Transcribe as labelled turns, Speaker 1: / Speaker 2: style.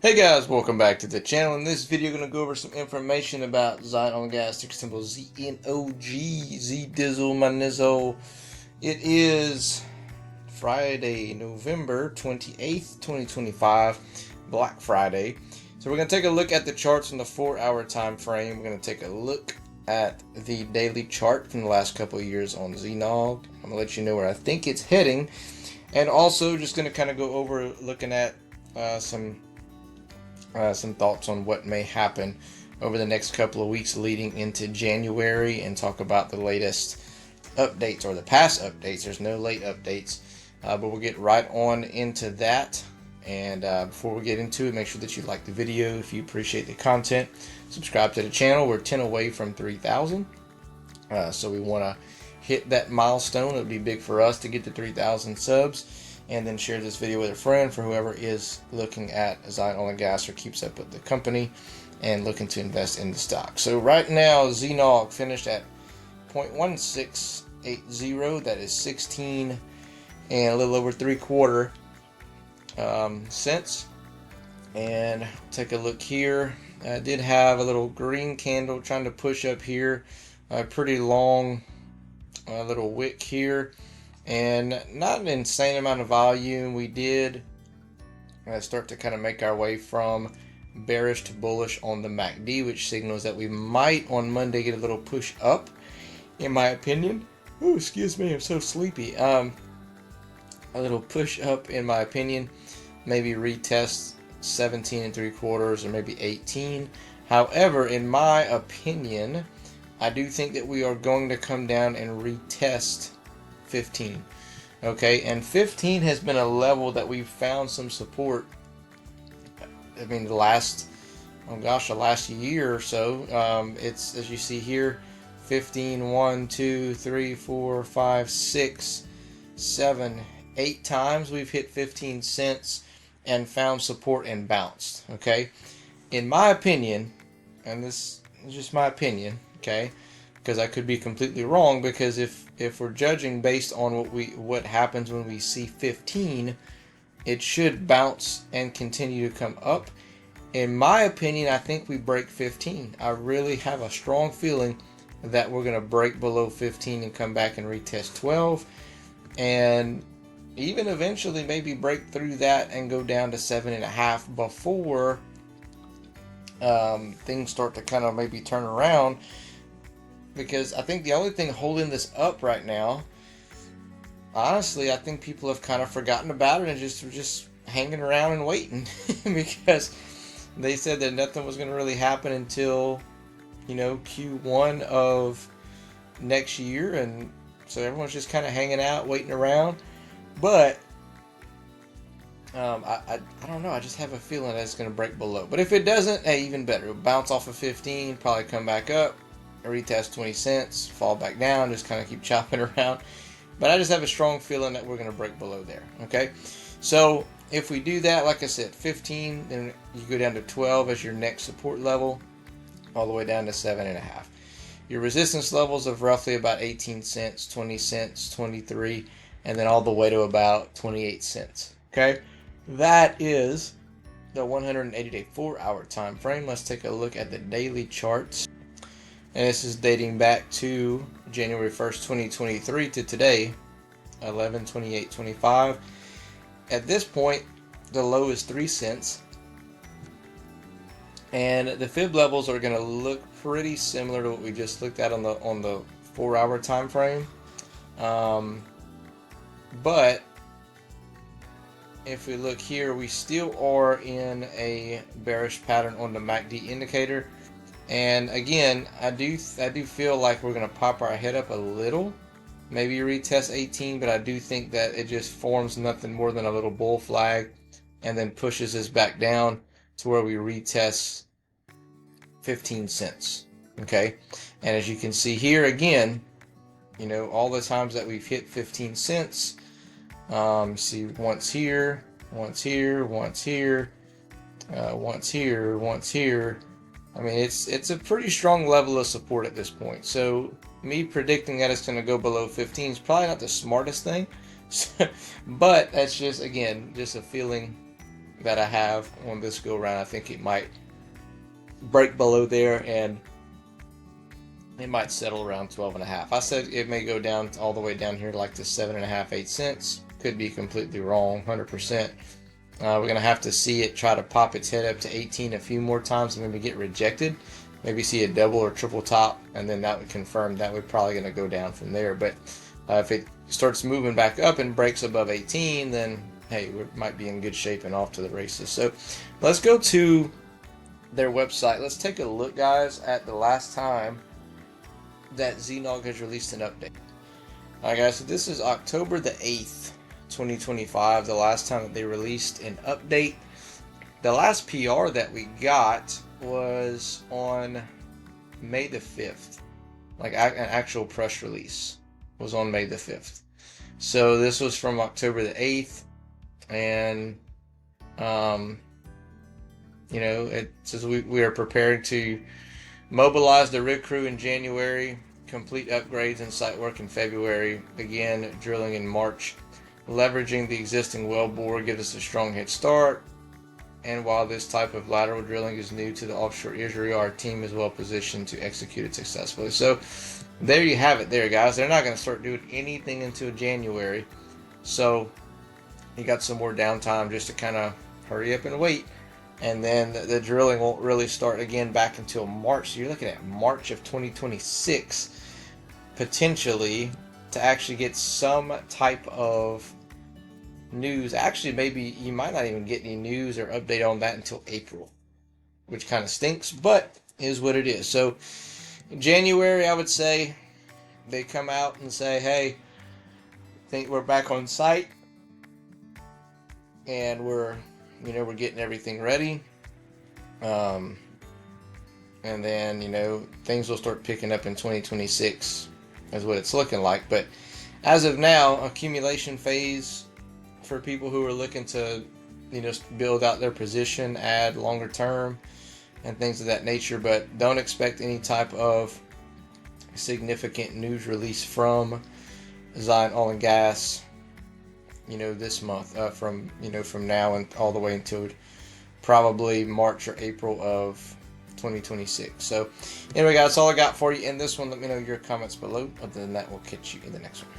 Speaker 1: Hey guys, welcome back to the channel. In this video, I'm going to go over some information about ZNOG gas, ticker symbol ZNOG, Z-Dizzle, my nizzle. It is Friday, November 28th, 2025, Black Friday. So we're going to take a look at the charts in the 4-hour time frame. We're going to take a look at the daily chart from the last couple of years on ZNOG. I'm going to let you know where I think it's heading. And also just going to kind of go over looking at some thoughts on what may happen over the next couple of weeks leading into January, and talk about the latest updates or the past updates. There's no late updates, but we'll get right on into that. And before we get into it, make sure that you like the video. If you appreciate the content, subscribe to the channel. We're 10 away from 3,000, so we want to hit that milestone. It would be big for us to get to 3,000 subs. And then share this video with a friend for whoever is looking at ZNOG Gas or keeps up with the company and looking to invest in the stock. So right now, ZNOG finished at 0.1680. That is 16 and a little over 3/4 cents. And take a look here. I did have a little green candle trying to push up here. A pretty long little wick here. And not an insane amount of volume. We did start to kind of make our way from bearish to bullish on the MACD, which signals that we might on Monday get a little push up, in my opinion. Oh, excuse me, I'm so sleepy. A little push up, in my opinion. Maybe retest 17 3/4 or maybe 18. However, in my opinion, I do think that we are going to come down and retest 15. Okay, and 15 has been a level that we've found some support. I mean, the last year or so. It's, as you see here, 15, 1, 2, 3, 4, 5, 6, 7, 8 times we've hit 15 cents and found support and bounced. Okay, in my opinion, and this is just my opinion, okay, because I could be completely wrong, because if we're judging based on what happens when we see 15, it should bounce and continue to come up. In my opinion, I think we break 15. I really have a strong feeling that we're going to break below 15 and come back and retest 12, and even eventually maybe break through that and go down to 7.5 before things start to kind of maybe turn around. Because I think the only thing holding this up right now, honestly, I think people have kind of forgotten about it and just hanging around and waiting because they said that nothing was going to really happen until, Q1 of next year, and so everyone's just kind of hanging out, waiting around. But I don't know. I just have a feeling that it's going to break below. But if it doesn't, hey, even better. It'll bounce off of 15, probably come back up, retest 20 cents, fall back down, just kind of keep chopping around. But I just have a strong feeling that we're going to break below there. Okay, so if we do that, like I said, 15, then you go down to 12 as your next support level, all the way down to 7.5. Your resistance levels of roughly about 18 cents, 20 cents, 23, and then all the way to about 28 cents. Okay, that is the 180-day 4-hour time frame. Let's take a look at the daily charts. And this is dating back to January 1st, 2023 to today, 11/28/25. At this point, the low is 3 cents. And the fib levels are going to look pretty similar to what we just looked at on the 4-hour time frame. But if we look here, we still are in a bearish pattern on the MACD indicator. And again, I do feel like we're going to pop our head up a little, maybe retest 18, but I do think that it just forms nothing more than a little bull flag and then pushes us back down to where we retest 15 cents. Okay, and as you can see here again, all the times that we've hit 15 cents, see once here, once here, once here, once here, once here. I mean, it's a pretty strong level of support at this point. So me predicting that it's going to go below 15 is probably not the smartest thing. But that's just, again, just a feeling that I have on this go around. I think it might break below there, and it might settle around 12.5. I said it may go down all the way down here like to 7.5, 8 cents. Could be completely wrong, 100%. We're going to have to see it try to pop its head up to 18 a few more times and maybe get rejected. Maybe see a double or triple top, and then that would confirm that we're probably going to go down from there. But if it starts moving back up and breaks above 18, then hey, we might be in good shape and off to the races. So let's go to their website. Let's take a look, guys, at the last time that ZNOG has released an update. Alright, guys, so this is October the 8th, 2025, the last time that they released an update. The last PR that we got was on May the 5th. Like an actual press release was on May the 5th. So this was from October the 8th, and you know, it says we are preparing to mobilize the rig crew in January, complete upgrades and site work in February, begin drilling in March. Leveraging the existing well bore gives us a strong head start, and while this type of lateral drilling is new to the offshore Israel, our team is well positioned to execute it successfully. So there you have it there, guys. They're not going to start doing anything until January, so you got some more downtime just to kind of hurry up and wait. And then the drilling won't really start again back until March. So you're looking at March of 2026, potentially, to actually get some type of news. Actually, maybe you might not even get any news or update on that until April, which kind of stinks, but is what it is. So in January, I would say they come out and say, hey, I think we're back on site, and we're getting everything ready. And then, things will start picking up in 2026 is what it's looking like. But as of now, accumulation phase for people who are looking to, build out their position, add longer term and things of that nature. But don't expect any type of significant news release from Zion Oil and Gas, this month, from now and all the way until probably March or April of 2026. So anyway, guys, that's all I got for you in this one. Let me know your comments below. Other than that, we'll catch you in the next one.